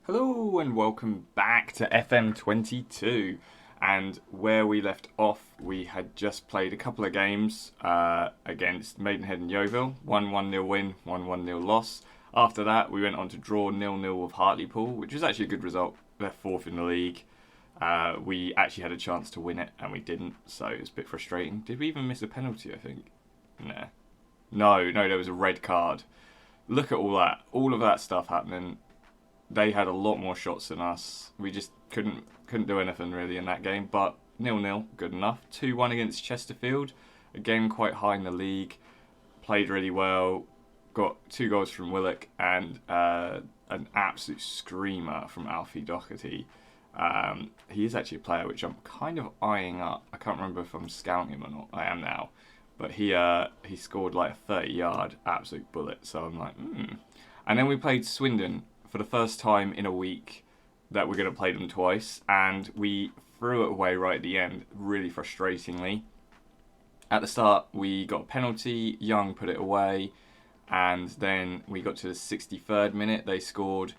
Hello and welcome back to FM22. And where we left off, we had just played a couple of games against Maidenhead and Yeovil. 1-1-0 win, 1-1-0 loss. After that, we went on to draw 0-0 with Hartlepool, which was actually a good result. They're fourth in the league. We actually had a chance to win it, and we didn't, so it was a bit frustrating. Did we even miss a penalty, I think? Nah. No, there was a red card. Look at all that. All of that stuff happening. They had a lot more shots than us. We just couldn't do anything really in that game. But 0-0, good enough. 2-1 against Chesterfield. Again, quite high in the league. Played really well. Got 2 goals from Willock and an absolute screamer from Alfie Doherty. He is actually a player which I'm kind of eyeing up. I can't remember if I'm scouting him or not. I am now. But he scored like a 30-yard absolute bullet. So I'm like, And then we played Swindon for the first time in a week that we're going to play them twice, and we threw it away right at the end, really frustratingly. At the start, we got a penalty, Young put it away, and then we got to the 63rd minute, they scored,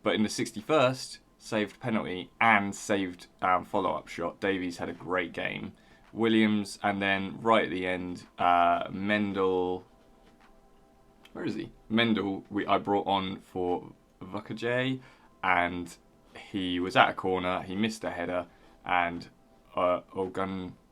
but in the 61st, saved penalty and saved follow-up shot. Davies had a great game. Williams, and then right at the end, Mendel... Where is he? Mendel, I brought on for Vukajay, and he was at a corner, he missed a header, and Ogungabo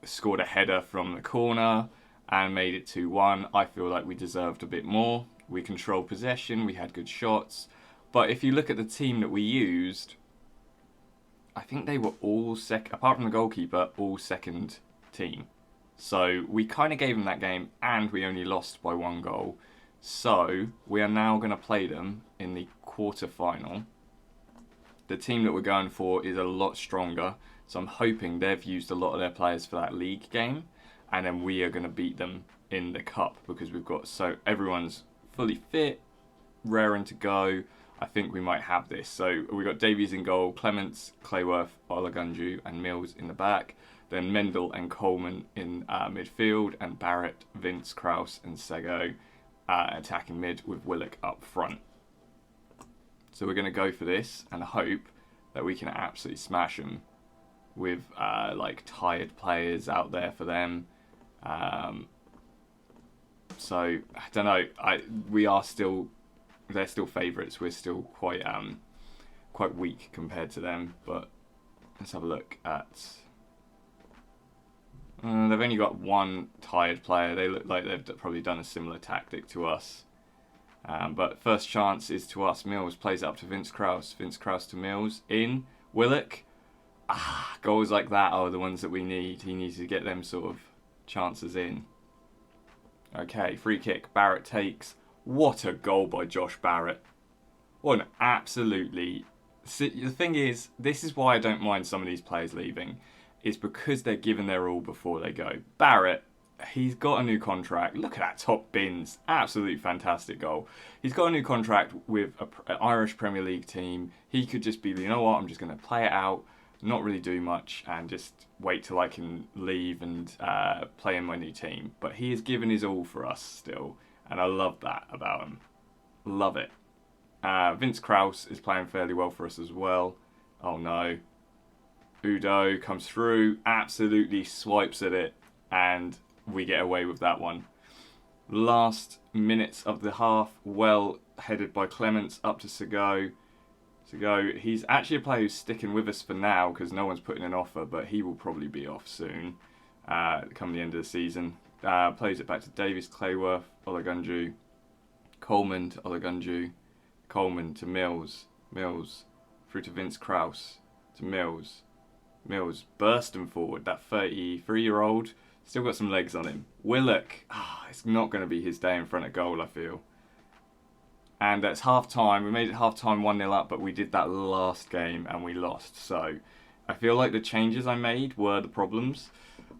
scored a header from the corner and made it 2-1. I feel like we deserved a bit more. We controlled possession, we had good shots, but if you look at the team that we used, I think they were all apart from the goalkeeper, all second team. So we kind of gave them that game, and we only lost by 1 goal. So we are now going to play them in the quarter-final. The team that we're going for is a lot stronger, so I'm hoping they've used a lot of their players for that league game, and then we are going to beat them in the cup because everyone's fully fit, raring to go. I think we might have this. So we got Davies in goal, Clements, Clayworth, Olagunju, and Mills in the back. Then Mendel and Coleman in midfield, and Barrett, Vince, Krause, and Sego attacking mid with Willock up front. So we're going to go for this and hope that we can absolutely smash them with tired players out there for them. So I don't know. They're still favourites. We're still quite weak compared to them. But let's have a look at. They've only got 1 tired player. They look like they've probably done a similar tactic to us. But first chance is to us. Mills plays it up to Vince Krause. Vince Krause to Mills. In. Willock. Goals like that are the ones that we need. He needs to get them sort of chances in. Okay, free kick. Barrett takes. What a goal by Josh Barrett. What an absolutely... The thing is, this is why I don't mind some of these players leaving. It's because they're giving their all before they go. Barrett, he's got a new contract. Look at that top bins. Absolutely fantastic goal. He's got a new contract with an Irish Premier League team. He could just be, you know what, I'm just going to play it out, not really do much, and just wait till I can leave and play in my new team. But he has given his all for us still, and I love that about him. Love it. Vince Krause is playing fairly well for us as well. Oh no. Udo comes through, absolutely swipes at it, and we get away with that one. Last minutes of the half, well headed by Clements up to Sego. Sego, he's actually a player who's sticking with us for now because no one's putting an offer, but he will probably be off soon, come the end of the season. Plays it back to Davies, Clayworth, Olagunju, Coleman to Olagunju, Coleman to Mills, Mills through to Vince Krause, to Mills. Mills bursting forward, that 33-year-old, still got some legs on him. Willock, it's not going to be his day in front of goal, I feel. And that's half-time. We made it half-time 1-0 up, but we did that last game and we lost. So I feel like the changes I made were the problems.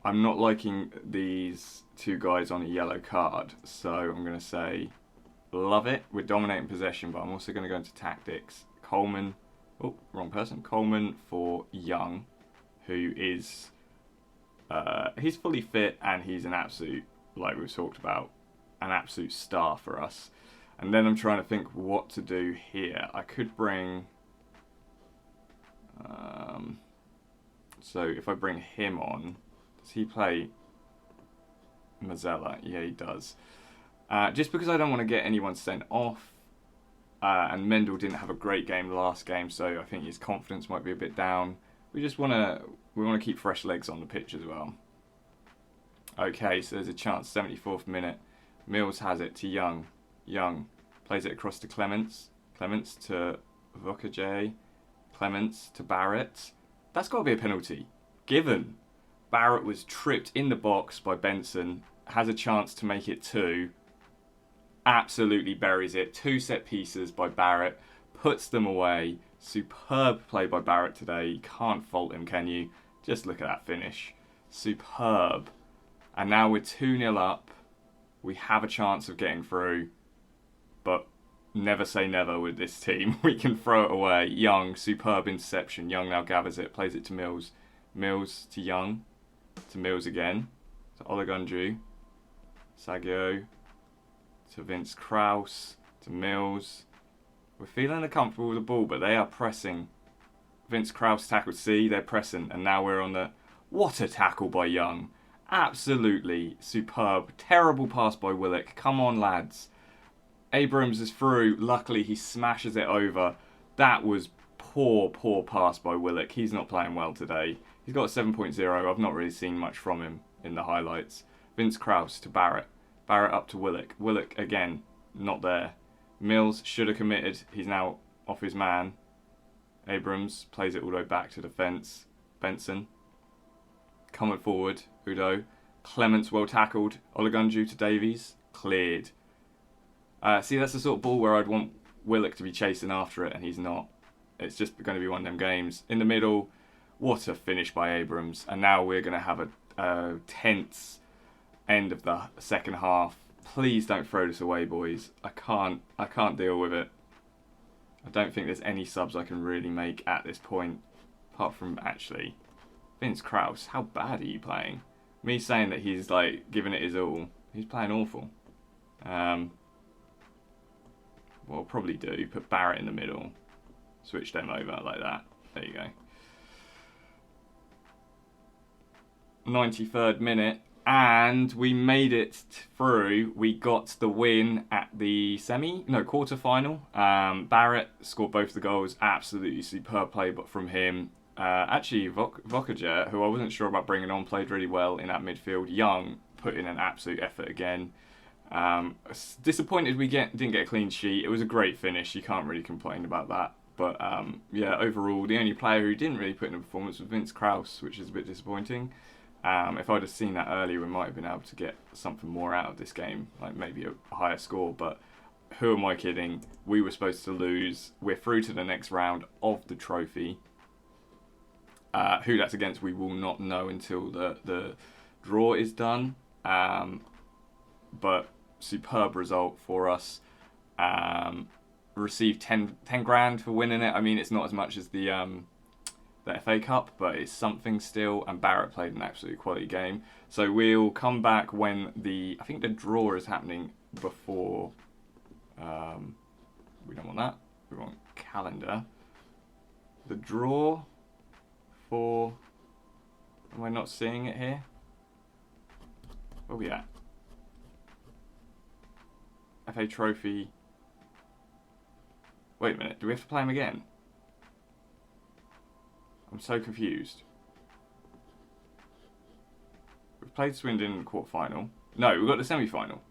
I'm not liking these 2 guys on a yellow card, so I'm going to say love it. We're dominating possession, but I'm also going to go into tactics. Coleman, wrong person. Coleman for Young, who is he's fully fit and he's an absolute, like we've talked about, an absolute star for us. And then I'm trying to think what to do here. I could bring... so if I bring him on, does he play Mazzella? Yeah, he does. Just because I don't want to get anyone sent off. And Mendel didn't have a great game last game, so I think his confidence might be a bit down. We want to keep fresh legs on the pitch as well. Okay, so there's a chance. 74th minute. Mills has it to Young. Young plays it across to Clements. Clements to Vokaje. Clements to Barrett. That's got to be a penalty. Given Barrett was tripped in the box by Benson, has a chance to make it 2. Absolutely buries it. 2 set pieces by Barrett. Puts them away. Superb play by Barrett today. You can't fault him, can you? Just look at that finish. Superb. And now we're 2-0 up. We have a chance of getting through. But never say never with this team. We can throw it away. Young, superb interception. Young now gathers it. Plays it to Mills. Mills to Young. To Mills again. To Olagunju. Saggio. To Vince Krause. To Mills. We're feeling uncomfortable with the ball, but they are pressing. Vince Krause tackled C, they're pressing, and now we're on the... What a tackle by Young. Absolutely superb. Terrible pass by Willock. Come on, lads. Abrams is through. Luckily, he smashes it over. That was poor pass by Willock. He's not playing well today. He's got a 7.0. I've not really seen much from him in the highlights. Vince Krause to Barrett. Barrett up to Willock. Willock, again, not there. Mills should have committed. He's now off his man. Abrams plays it all the way back to defence. Benson. Coming forward. Udo. Clements well tackled. Olagunju to Davies. Cleared. See, that's the sort of ball where I'd want Willock to be chasing after it, and he's not. It's just going to be one of them games. In the middle, what a finish by Abrams. And now we're going to have a tense end of the second half. Please don't throw this away, boys. I can't deal with it. I don't think there's any subs I can really make at this point. Apart from, actually, Vince Krause. How bad are you playing? Me saying that he's, like, giving it his all. He's playing awful. What I'll probably do, put Barrett in the middle. Switch them over like that. There you go. 93rd minute. And we made it through. We got the win at the quarter-final. Barrett scored both the goals. Absolutely superb play but from him. Actually, Vokajer, who I wasn't sure about bringing on, played really well in that midfield. Young put in an absolute effort again. Disappointed we didn't get a clean sheet. It was a great finish. You can't really complain about that. But yeah, overall, the only player who didn't really put in a performance was Vince Krause, which is a bit disappointing. If I'd have seen that earlier, we might have been able to get something more out of this game, like maybe a higher score. But who am I kidding? We were supposed to lose. We're through to the next round of the trophy. Who that's against, we will not know until the draw is done. But superb result for us. Received 10 grand for winning it. I mean, it's not as much as the FA Cup, but it's something still, and Barrett played an absolute quality game. So we'll come back when I think the draw is happening before, we don't want that, we want calendar. The draw for, am I not seeing it here? Where are we at? FA Trophy, wait a minute, do we have to play him again? I'm so confused. We've played Swindon in the quarter-final. No, we've got the semi-final.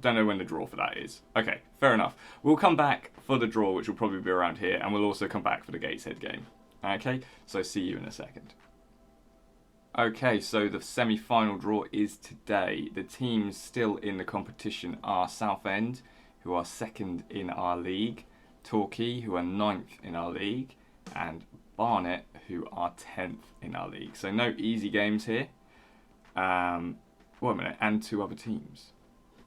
Don't know when the draw for that is. Okay, fair enough. We'll come back for the draw, which will probably be around here, and we'll also come back for the Gateshead game. Okay, so see you in a second. Okay, so the semi-final draw is today. The teams still in the competition are Southend, who are second in our league, Torquay, who are 9th in our league, and Barnet, who are 10th in our league. So no easy games here. Wait a minute, and 2 other teams.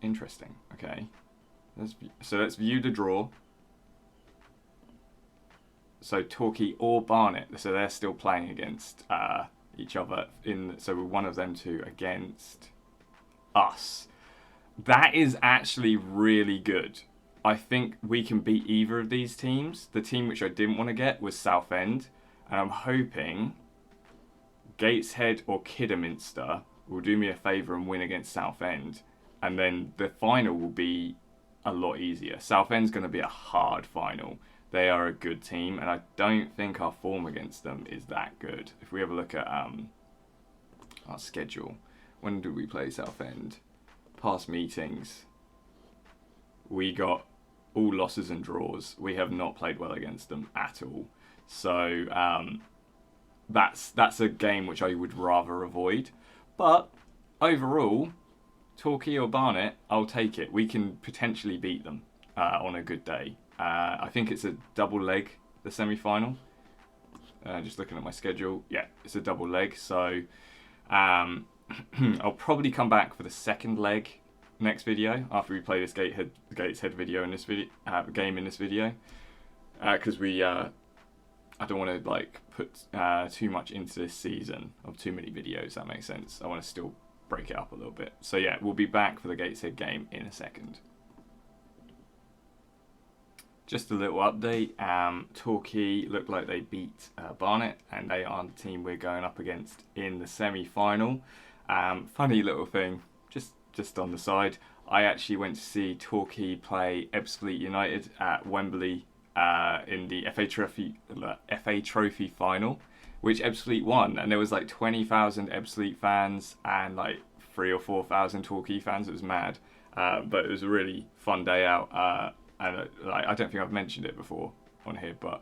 Interesting. Okay. Let's view the draw. So Torquay or Barnet, so they're still playing against each other. So one of them two against us. That is actually really good. I think we can beat either of these teams. The team which I didn't want to get was Southend, and I'm hoping Gateshead or Kidderminster will do me a favour and win against Southend, and then the final will be a lot easier. Southend's going to be a hard final. They are a good team, and I don't think our form against them is that good. If we have a look at our schedule, when did we play Southend? Past meetings, we got all losses and draws. We have not played well against them at all. So that's a game which I would rather avoid. But overall, Torquay or Barnet, I'll take it. We can potentially beat them on a good day. I think it's a double leg, the semi-final. Just looking at my schedule, yeah, it's a double leg. So I'll probably come back for the second leg next video after we play this Gateshead video in this video game in this video, because I don't want to like put too much into this season of too many videos. That makes sense. I want to still break it up a little bit. So yeah, we'll be back for the Gateshead game in a second. Just a little update. Torquay looked like they beat Barnet, and they are the team we're going up against in the semi-final. Funny little thing, just on the side, I actually went to see Torquay play Ebbsfleet United at Wembley in the FA Trophy final, which Ebbsfleet won, and there was like 20,000 Ebbsfleet fans and like 3,000 or 4,000 Torquay fans. It was mad, but it was a really fun day out. And I don't think I've mentioned it before on here, but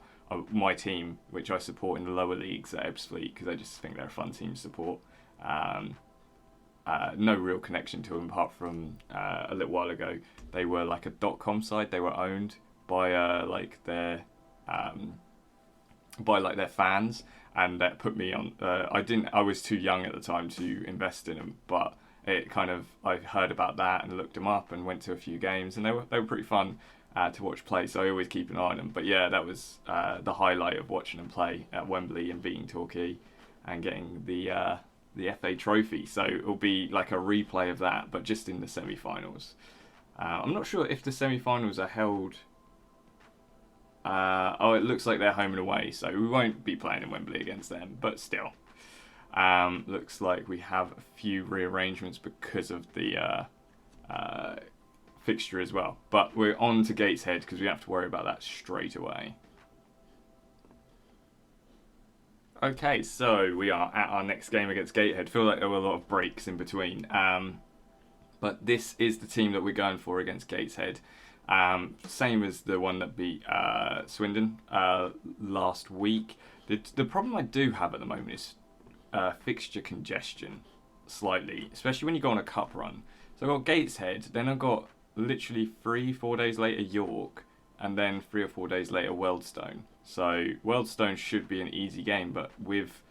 my team, which I support in the lower leagues at Ebbsfleet, because I just think they're a fun team to support. No real connection to them apart from a little while ago they were like a .com site. They were owned by their fans, and that put me on. I was too young at the time to invest in them, but it kind of, I heard about that and looked them up and went to a few games, and they were pretty fun to watch play. So I always keep an eye on them. But yeah, that was the highlight of watching them play at Wembley and beating Torquay and getting the FA Trophy. So it'll be like a replay of that, but just in the semi-finals. I'm not sure if the semi-finals are held. It looks like they're home and away, so we won't be playing in Wembley against them, but still. Looks like we have a few rearrangements because of the fixture as well. But we're on to Gateshead because we have to worry about that straight away. Okay, so we are at our next game against Gateshead. Feel like there were a lot of breaks in between. But this is the team that we're going for against Gateshead. Same as the one that beat Swindon last week. The problem I do have at the moment is fixture congestion, slightly, especially when you go on a cup run. So I've got Gateshead, then I've got literally 3-4 days later York, and then 3 or 4 days later Wealdstone. So Wealdstone should be an easy game, but with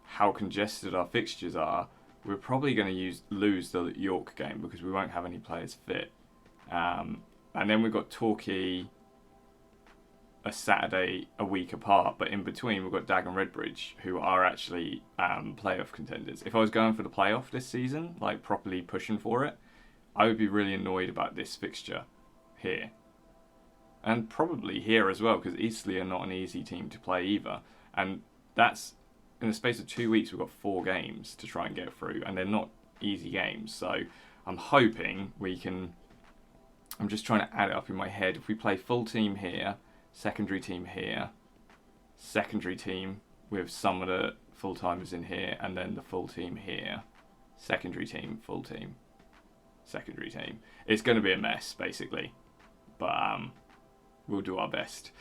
how congested our fixtures are, we're probably going to lose the York game because we won't have any players fit. And then we've got Torquay a Saturday a week apart, but in between we've got Dagenham Redbridge, who are actually playoff contenders. If I was going for the playoff this season, like properly pushing for it, I would be really annoyed about this fixture here. And probably here as well, because Eastleigh are not an easy team to play either. And that's, in the space of 2 weeks, we've got 4 games to try and get through, and they're not easy games. So I'm hoping we can, I'm just trying to add it up in my head. If we play full team here, secondary team here, secondary team with some of the full-timers in here, and then the full team here, secondary team, full team, secondary team. It's going to be a mess, basically. But we'll do our best.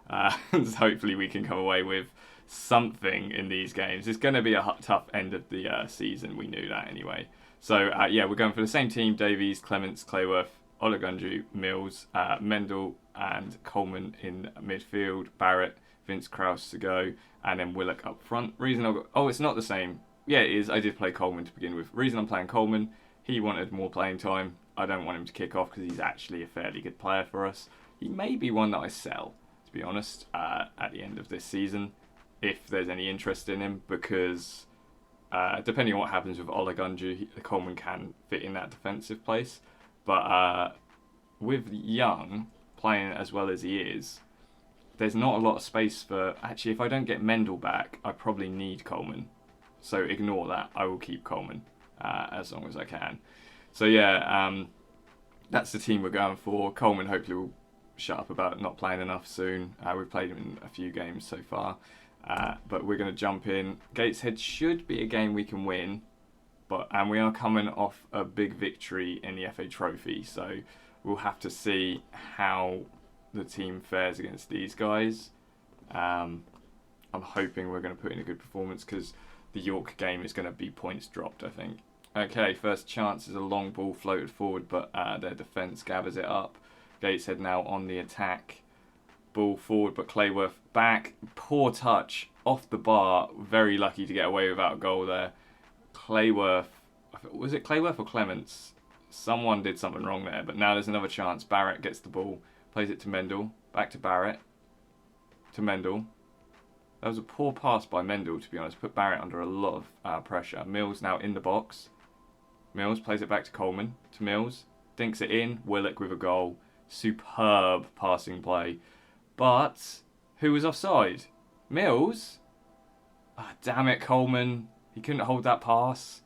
Hopefully we can come away with something in these games. It's going to be a tough end of the season. We knew that anyway. So, yeah, we're going for the same team. Davies, Clements, Clayworth, Olagunju, Mills, Mendel and Coleman in midfield. Barrett, Vince Krause to go. And then Willock up front. Reason I've got... Oh, it's not the same. Yeah, it is. I did play Coleman to begin with. Reason I'm playing Coleman, he wanted more playing time. I don't want him to kick off because he's actually a fairly good player for us. He may be one that I sell, to be honest, at the end of this season, if there's any interest in him, because depending on what happens with Olagunju, Coleman can fit in that defensive place. But with Young playing as well as he is, there's not a lot of space for... Actually, if I don't get Mendel back, I probably need Coleman. So ignore that. I will keep Coleman as long as I can. So yeah, that's the team we're going for. Coleman hopefully will shut up about not playing enough soon. We've played him in a few games so far. But we're going to jump in. Gateshead should be a game we can win. And we are coming off a big victory in the FA Trophy. So we'll have to see how the team fares against these guys. I'm hoping we're going to put in a good performance because the York game is going to be points dropped, I think. Okay, first chance is a long ball floated forward, but their defence gathers it up. Gateshead now on the attack. Ball forward, but Clayworth back. Poor touch off the bar. Very lucky to get away without a goal there. Clayworth, was it Clayworth or Clements? Someone did something wrong there, but now there's another chance. Barrett gets the ball, plays it to Mendel, back to Barrett, to Mendel. That was a poor pass by Mendel, to be honest. Put Barrett under a lot of pressure. Mills now in the box. Mills plays it back to Coleman, to Mills. Dinks it in. Willock with a goal. Superb passing play. But who was offside? Mills? Oh, damn it, Coleman. He couldn't hold that pass.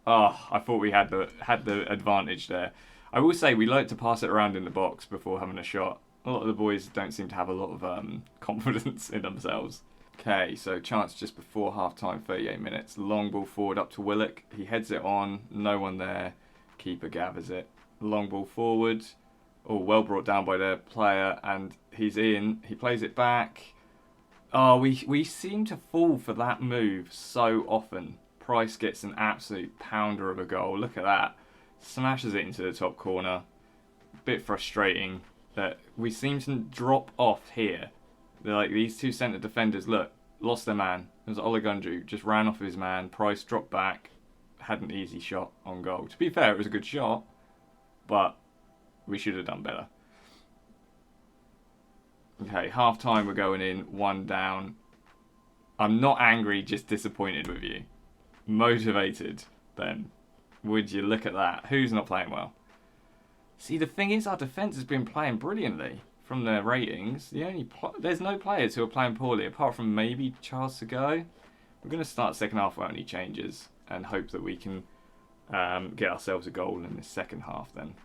Oh, I thought we had the advantage there. I will say we like to pass it around in the box before having a shot. A lot of the boys don't seem to have a lot of confidence in themselves. Okay, so chance just before half-time, 38 minutes. Long ball forward up to Willock. He heads it on. No one there. Keeper gathers it. Long ball forward. Oh, well brought down by their player. And he's in. He plays it back. Oh, we seem to fall for that move so often. Price gets an absolute pounder of a goal. Look at that. Smashes it into the top corner. Bit frustrating that we seem to drop off here. They're like these two centre defenders, look, lost their man. It was Olagunju, just ran off of his man. Price dropped back, had an easy shot on goal. To be fair, it was a good shot, but we should have done better. Okay, half time we're going in, 1 down. I'm not angry, just disappointed with you. Motivated, then. Would you look at that? Who's not playing well? See, the thing is, our defence has been playing brilliantly from their ratings. There's no players who are playing poorly, apart from maybe Charles Segoe. We're going to start second half without any changes and hope that we can get ourselves a goal in the second half then.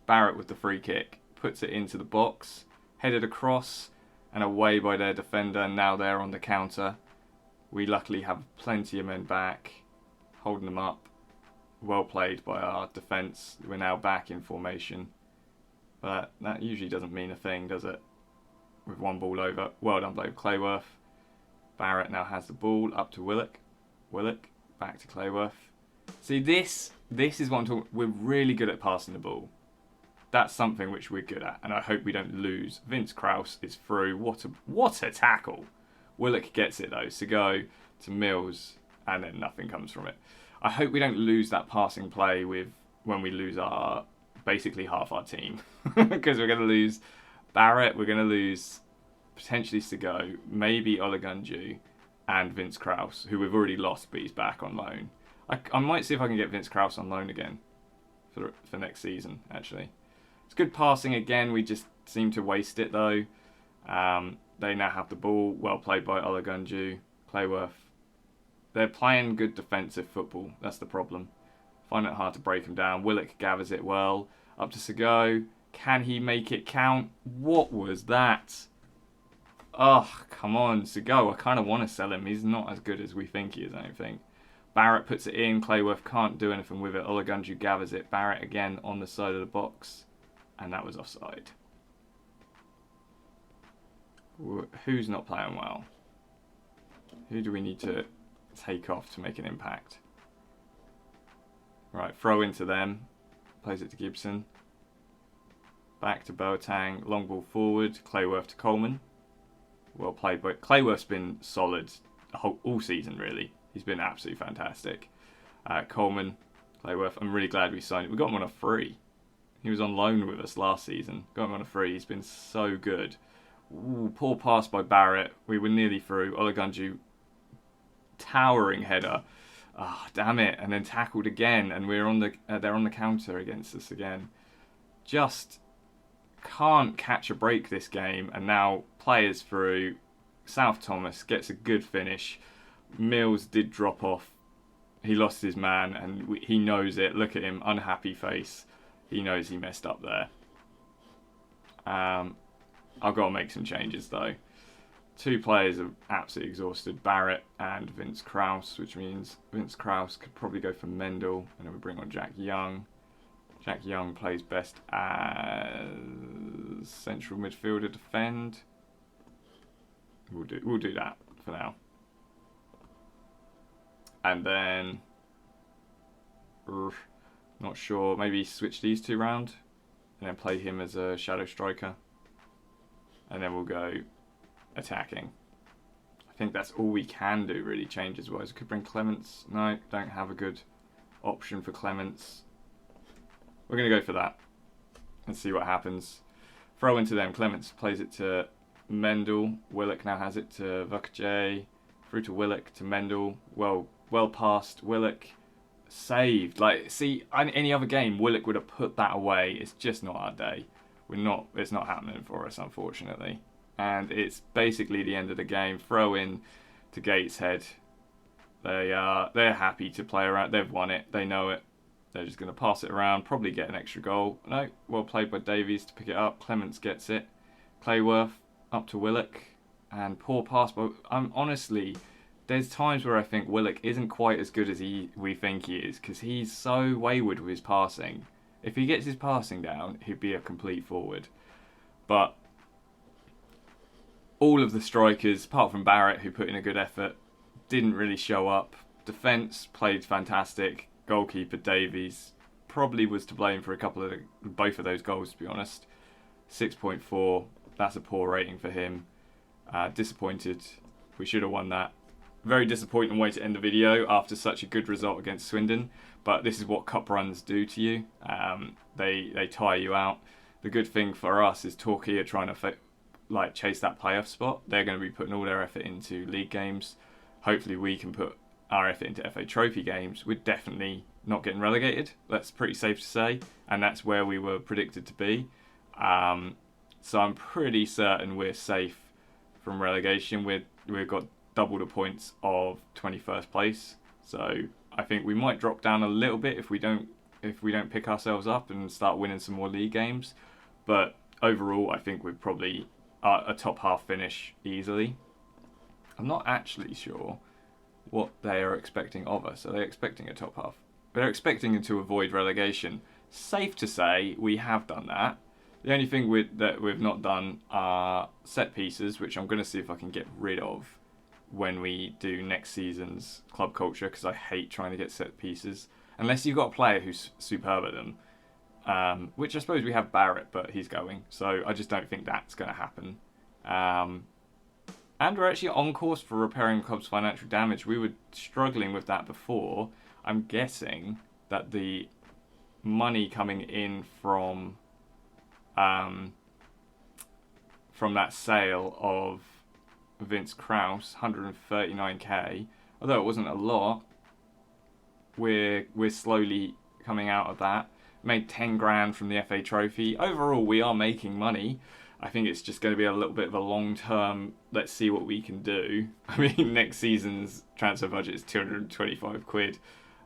Barrett with the free kick, puts it into the box, headed across and away by their defender. Now they're on the counter. We luckily have plenty of men back, holding them up. Well played by our defence. We're now back in formation. But that usually doesn't mean a thing, does it? With one ball over. Well done, by Clayworth. Barrett now has the ball up to Willock. Willock back to Clayworth. See, this is what I'm talking. We're really good at passing the ball. That's something which we're good at, and I hope we don't lose. Vince Krause is through. What a tackle! Willock gets it though. Segoe to Mills, and then nothing comes from it. I hope we don't lose that passing play when we lose our basically half our team, because we're going to lose Barrett, we're going to lose potentially Segoe, maybe Olagunju, and Vince Krause, who we've already lost, but he's back on loan. I might see if I can get Vince Krause on loan again for next season. Actually, it's good passing again. We just seem to waste it though. They now have the ball. Well played by Olagunju, Clayworth. They're playing good defensive football. That's the problem. Find it hard to break them down. Willock gathers it well. Up to Segoe. Can he make it count? What was that? Oh, come on, Segoe. I kind of want to sell him. He's not as good as we think he is, I don't think. Barrett puts it in. Clayworth can't do anything with it. Olagunju gathers it. Barrett again on the side of the box. And that was offside. Who's not playing well? Who do we need to take off to make an impact? Right, throw into them. Plays it to Gibson. Back to Boateng. Long ball forward. Clayworth to Coleman. Well played, but Clayworth's been solid all season, really. He's been absolutely fantastic. Coleman, Clayworth. I'm really glad we signed him. We got him on a free. He was on loan with us last season. Got him on a free. He's been so good. Ooh, poor pass by Barrett. We were nearly through. Olagunju, towering header. Ah, damn it! And then tackled again, and we're on the they're on the counter against us again. Just can't catch a break this game, and now players through. South Thomas gets a good finish. Mills did drop off. He lost his man, and he knows it. Look at him, unhappy face. He knows he messed up there. I've got to make some changes though. 2 players are absolutely exhausted, Barrett and Vince Krause, which means Vince Krause could probably go for Mendel, and then we bring on Jack Young. Jack Young plays best as central midfielder defend. We'll do that for now. And then not sure, maybe switch these 2 round and then play him as a shadow striker. And then we'll go attacking. I think that's all we can do really changes wise. Could bring Clements. No, don't have a good option for Clements. We're going to go for that and see what happens. Throw into them. Clements plays it to Mendel. Willock now has it to Vukaj. Through to Willock to Mendel. Well past Willock. Saved. Like, see, in any other game, Willock would have put that away. It's just not our day. It's not happening for us, unfortunately. And it's basically the end of the game. Throw in to Gateshead. They're happy to play around. They've won it. They know it. They're just going to pass it around, probably get an extra goal. No, well played by Davies to pick it up. Clements gets it. Clayworth up to Willock. And poor pass. But honestly, there's times where I think Willock isn't quite as good as we think he is, because he's so wayward with his passing. If he gets his passing down, he'd be a complete forward. But all of the strikers, apart from Barrett, who put in a good effort, didn't really show up. Defence played fantastic. Goalkeeper Davies probably was to blame for both of those goals, to be honest. 6.4, that's a poor rating for him. Disappointed. We should have won that. Very disappointing way to end the video after such a good result against Swindon. But this is what cup runs do to you. They tire you out. The good thing for us is Torquay are trying to chase that playoff spot. They're going to be putting all their effort into league games. Hopefully we can put our effort into FA Trophy games. We're definitely not getting relegated. That's pretty safe to say. And that's where we were predicted to be. So I'm pretty certain we're safe from relegation. We've got double the points of 21st place. So I think we might drop down a little bit if we don't pick ourselves up and start winning some more league games. But overall, I think we're probably a top half finish easily. I'm not actually sure what they are expecting of us. Are they expecting a top half? They're expecting to avoid relegation. Safe to say we have done that. The only thing that we've not done are set pieces, which I'm going to see if I can get rid of when we do next season's club culture, because I hate trying to get set pieces. Unless you've got a player who's superb at them, which I suppose we have Barrett, but he's going. So I just don't think that's going to happen. And we're actually on course for repairing the club's financial damage. We were struggling with that before. I'm guessing that the money coming in from that sale of Vince Krause, 139k, although it wasn't a lot, we're slowly coming out of that. Made 10 grand from the FA Trophy. Overall, we are making money. I think it's just going to be a little bit of a long-term, let's see what we can do. I mean, next season's transfer budget is 225 quid.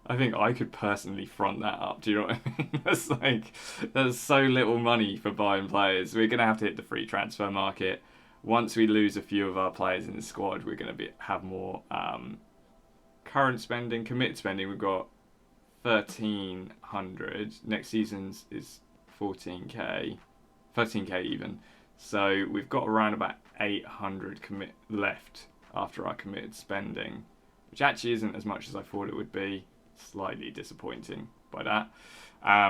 I think I could personally front that up. Do you know what I mean? That's so little money for buying players. We're going to have to hit the free transfer market. Once we lose a few of our players in the squad, we're going to have more current spending, committed spending. We've got 1,300. Next season's is 14k, 13k even. So we've got around about 800 left after our committed spending, which actually isn't as much as I thought it would be. Slightly disappointing by that.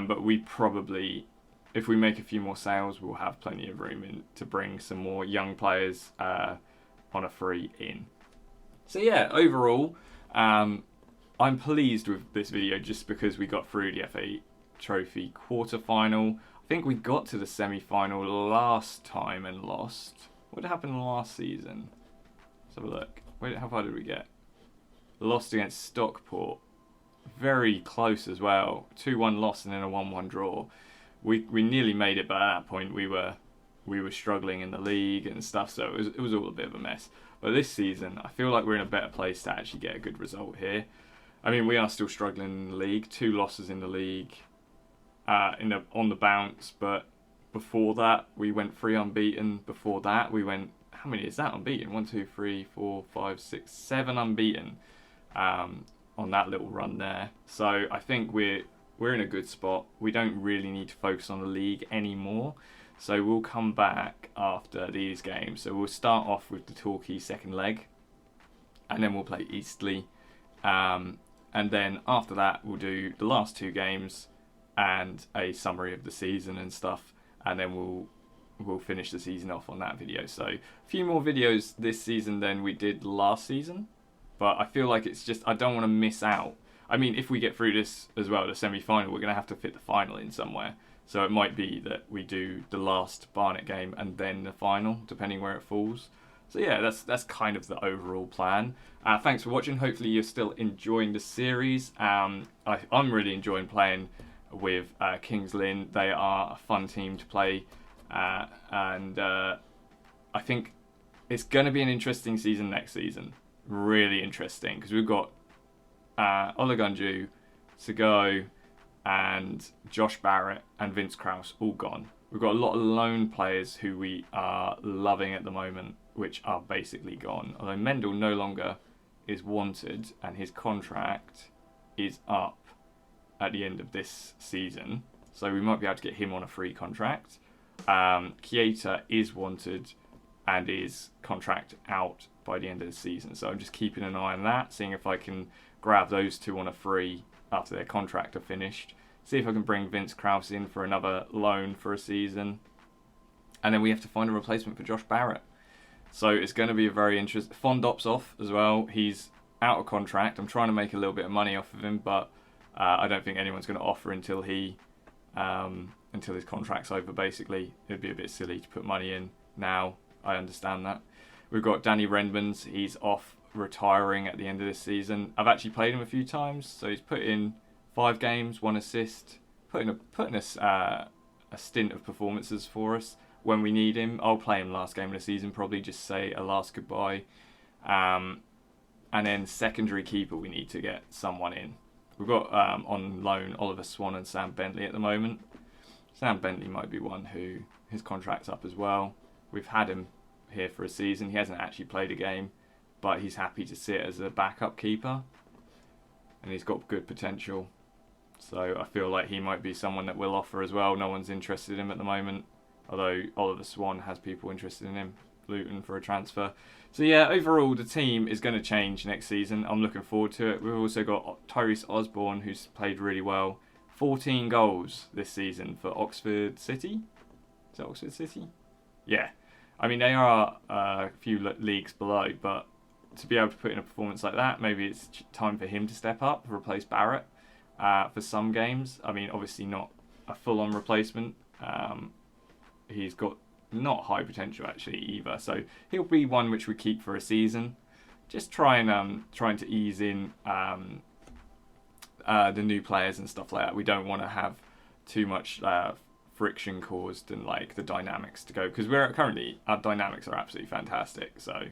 But we probably, if we make a few more sales, we'll have plenty of room to bring some more young players on a free in. So yeah, overall, I'm pleased with this video just because we got through the FA Trophy quarter-final. I think we got to the semi-final last time and lost. What happened last season? Let's have a look. How far did we get? Lost against Stockport. very close as well. 2-1 loss and then a 1-1 draw. We nearly made it, but at that point we were struggling in the league and stuff, so it was all a bit of a mess. But this season, I feel like we're in a better place to actually get a good result here. I mean, we are still struggling in the league. 2 losses in the league, on the bounce. But before that, we went 3 unbeaten. Before that, we went, how many is that unbeaten? 1, 2, 3, 4, 5, 6, 7 unbeaten on that little run there. So I think we're in a good spot. We don't really need to focus on the league anymore. So we'll come back after these games. So we'll start off with the Torquay second leg, and then we'll play Eastleigh. And then after that, we'll do the last 2 games and a summary of the season and stuff. And then we'll finish the season off on that video. So a few more videos this season than we did last season. But I feel like it's just, I don't want to miss out. I mean, if we get through this as well, the semi-final, we're going to have to fit the final in somewhere. So it might be that we do the last Barnet game and then the final, depending where it falls. So yeah, that's kind of the overall plan. Thanks for watching. Hopefully you're still enjoying the series. I'm really enjoying playing with Kings Lynn. They are a fun team to play. And I think it's going to be an interesting season next season. Really interesting, because we've got Olagunju, Sego, and Josh Barrett and Vince Krause all gone. We've got a lot of loan players who we are loving at the moment, which are basically gone. Although Mendel no longer is wanted and his contract is up at the end of this season. So we might be able to get him on a free contract. Keita is wanted and his contract out by the end of the season. So I'm just keeping an eye on that, seeing if I can grab those 2 on a free after their contract are finished. See if I can bring Vince Krause in for another loan for a season. And then we have to find a replacement for Josh Barrett. So it's going to be a very interesting... Fondop's off as well. He's out of contract. I'm trying to make a little bit of money off of him, but I don't think anyone's going to offer until his contract's over, basically. It'd be a bit silly to put money in now. I understand that. We've got Danny Redmond's. He's off, retiring at the end of this season. I've actually played him a few times, so he's put in 5 games, 1 assist, putting a stint of performances for us when we need him. I'll play him last game of the season, probably just say a last goodbye. And then secondary keeper, we need to get someone in. We've got on loan Oliver Swan and Sam Bentley at the moment. Sam Bentley might be one who his contract's up as well. We've had him here for a season. He hasn't actually played a game, but he's happy to sit as a backup keeper, and he's got good potential. So I feel like he might be someone that we'll offer as well. No one's interested in him at the moment, although Oliver Swan has people interested in him, Luton, for a transfer. So yeah, overall the team is going to change next season. I'm looking forward to it. We've also got Tyrese Osborne, who's played really well. 14 goals this season for Oxford City. Is that Oxford City? Yeah. I mean, they are a few leagues below, but to be able to put in a performance like that, maybe it's time for him to step up, replace Barrett for some games. I mean, obviously not a full-on replacement. He's got not high potential actually either, so he'll be one which we keep for a season. Just trying to ease in the new players and stuff like that. We don't want to have too much friction caused and like the dynamics to go, because our dynamics are absolutely fantastic. So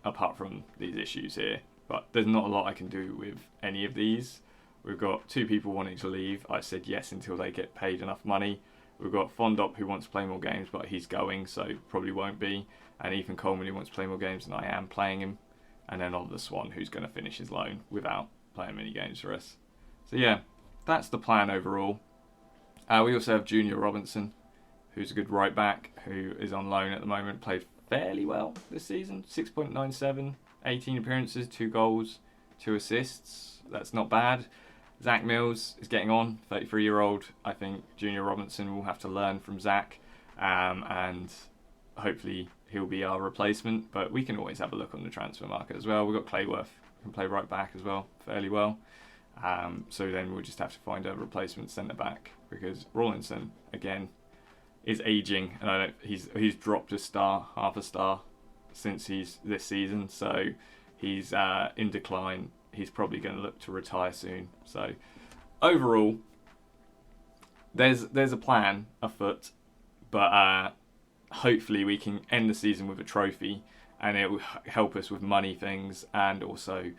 apart from these issues here, but there's not a lot I can do with any of these. We've got 2 people wanting to leave. I said yes until they get paid enough money. We've got Fondop who wants to play more games, but he's going, so probably won't be. And Ethan Coleman who wants to play more games, and I am playing him. And then Oliver Swan, who's going to finish his loan without playing many games for us. So yeah, that's the plan overall. We also have Junior Robinson, who's a good right back, who is on loan at the moment. Played fairly well this season. 6.97, 18 appearances, 2 goals, 2 assists. That's not bad. Zach Mills is getting on, 33-year-old. I think Junior Robinson will have to learn from Zach, and hopefully he'll be our replacement. But we can always have a look on the transfer market as well. We've got Clayworth, who can play right back as well, fairly well. So then we'll just have to find a replacement centre back, because Rawlinson again is aging, and he's dropped half a star since this season. So he's in decline. he's probably going to look to retire soon. So overall, there's a plan afoot, but hopefully we can end the season with a trophy, and it will help us with money things and also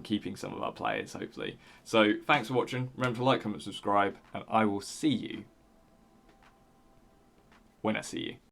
keeping some of our players, hopefully. So thanks for watching. Remember to like, comment, subscribe, and I will see you when I see you.